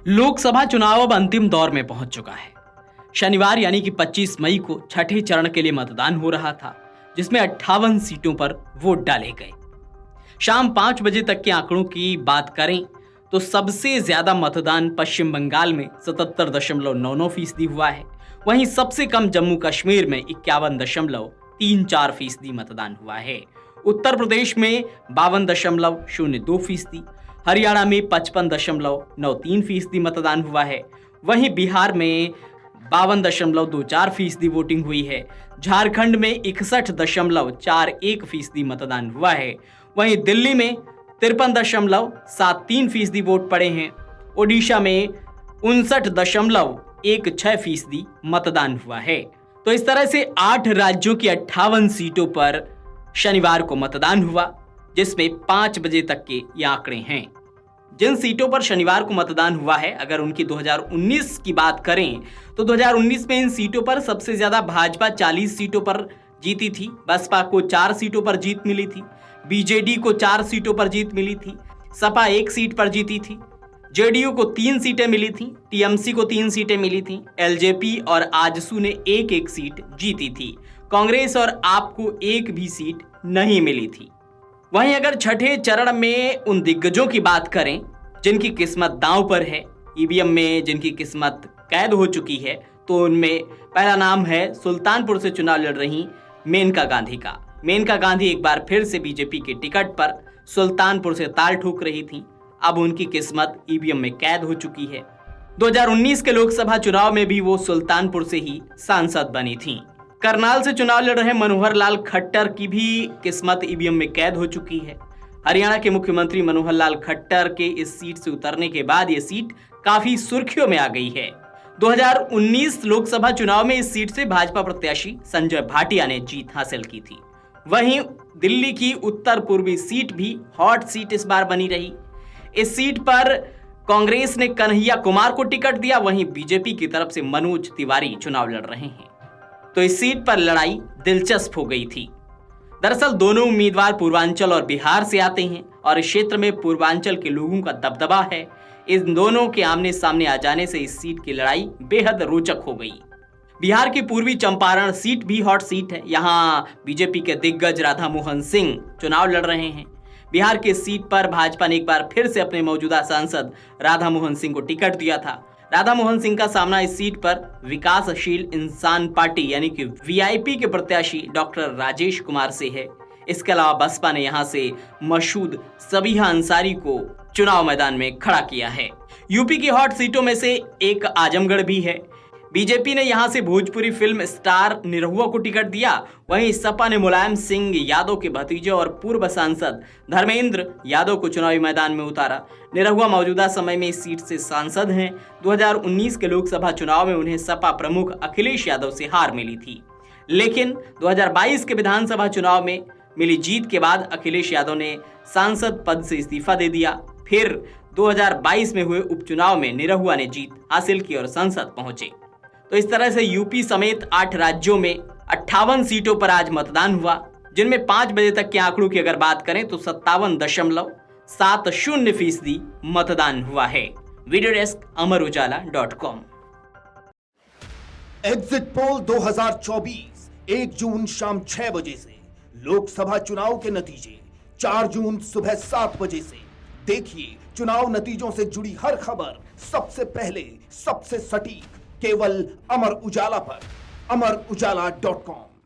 लोकसभा चुनाव अब अंतिम दौर में पहुंच चुका है। शनिवार यानी कि 25 मई को छठे चरण के लिए मतदान हो रहा था, जिसमें 58 सीटों पर वोट डाले गए। शाम 5 बजे तक के आंकड़ों की बात करें तो सबसे ज्यादा मतदान पश्चिम बंगाल में 77.99% हुआ है। वहीं सबसे कम जम्मू कश्मीर में 51.34% मतदान हुआ है। उत्तर प्रदेश में 52.02%, हरियाणा में 55.93% मतदान हुआ है। वहीं बिहार में 52.24% वोटिंग हुई है। झारखंड में 61.41% मतदान हुआ है। वहीं दिल्ली में 53.73% वोट पड़े हैं। ओडिशा में 59.16% मतदान हुआ है। तो इस तरह से 8 राज्यों की 58 सीटों पर शनिवार को मतदान हुआ, जिसमें 5 बजे तक के ये आंकड़े हैं। जिन सीटों पर शनिवार को मतदान हुआ है, अगर उनकी 2019 की बात करें तो 2019 में इन सीटों पर सबसे ज्यादा भाजपा 40 सीटों पर जीती थी, बसपा को 4 सीटों पर जीत मिली थी, बीजेडी को 4 सीटों पर जीत मिली थी, सपा 1 सीट पर जीती थी, जेडीयू को 3 सीटें मिली थी, टीएमसी को 3 सीटें मिली थी, एलजेपी और आजसू ने 1-1 सीट जीती थी। कांग्रेस और आप को 1 भी सीट नहीं मिली थी। वहीं अगर छठे चरण में उन दिग्गजों की बात करें जिनकी किस्मत दांव पर है, ईवीएम में जिनकी किस्मत कैद हो चुकी है, तो उनमें पहला नाम है सुल्तानपुर से चुनाव लड़ रही मेनका गांधी का। मेनका गांधी एक बार फिर से बीजेपी के टिकट पर सुल्तानपुर से ताल ठोक रही थी। अब उनकी किस्मत ईवीएम में कैद हो चुकी है। 2019 के लोकसभा चुनाव में भी वो सुल्तानपुर से ही सांसद बनी थी। करनाल से चुनाव लड़ रहे मनोहर लाल खट्टर की भी किस्मत ईवीएम में कैद हो चुकी है। हरियाणा के मुख्यमंत्री मनोहर लाल खट्टर के इस सीट से उतरने के बाद ये सीट काफी सुर्खियों में आ गई है। 2019 लोकसभा चुनाव में इस सीट से भाजपा प्रत्याशी संजय भाटिया ने जीत हासिल की थी। वहीं दिल्ली की उत्तर पूर्वी सीट भी हॉट सीट इस बार बनी रही। इस सीट पर कांग्रेस ने कन्हैया कुमार को टिकट दिया, वहीं बीजेपी की तरफ से मनोज तिवारी चुनाव लड़ रहे हैं। तो इस सीट पर लड़ाई दिलचस्प हो गई थी। दरअसल दोनों उम्मीदवार पूर्वांचल और बिहार से आते हैं और इस क्षेत्र में पूर्वांचल के लोगों का दबदबा है। इन दोनों के आमने सामने आ जाने से इस सीट की लड़ाई बेहद रोचक हो गई। बिहार की पूर्वी चंपारण सीट भी हॉट सीट है। यहाँ बीजेपी के दिग्गज राधा मोहन सिंह चुनाव लड़ रहे हैं। बिहार की सीट पर भाजपा ने एक बार फिर से अपने मौजूदा सांसद राधा मोहन सिंह को टिकट दिया था। राधा मोहन सिंह का सामना इस सीट पर विकासशील इंसान पार्टी यानी कि वीआईपी के प्रत्याशी डॉक्टर राजेश कुमार से है। इसके अलावा बसपा ने यहां से मशहूद सबीहा अंसारी को चुनाव मैदान में खड़ा किया है। यूपी की हॉट सीटों में से एक आजमगढ़ भी है। बीजेपी ने यहां से भोजपुरी फिल्म स्टार निरहुआ को टिकट दिया। वहीं सपा ने मुलायम सिंह यादव के भतीजे और पूर्व सांसद धर्मेंद्र यादव को चुनावी मैदान में उतारा। निरहुआ मौजूदा समय में इस सीट से सांसद हैं। 2019 के लोकसभा चुनाव में उन्हें सपा प्रमुख अखिलेश यादव से हार मिली थी, लेकिन 2022 के विधानसभा चुनाव में मिली जीत के बाद अखिलेश यादव ने सांसद पद से इस्तीफा दे दिया। फिर 2022 में हुए उपचुनाव में निरहुआ ने जीत हासिल की और संसद पहुंचे। तो इस तरह से यूपी समेत 8 राज्यों में 58 सीटों पर आज मतदान हुआ, जिनमें 5 बजे तक के आंकड़ों की अगर बात करें तो 57.70% मतदान हुआ है। वीडियो डेस्क अमरउजाला.com। एग्जिट पोल 2024 1 जून शाम 6 बजे से, लोकसभा चुनाव के नतीजे 4 जून सुबह 7 बजे से। देखिए चुनाव नतीजों से जुड़ी हर खबर सबसे पहले, सबसे सटीक, केवल अमर उजाला पर, अमरउजाला.com।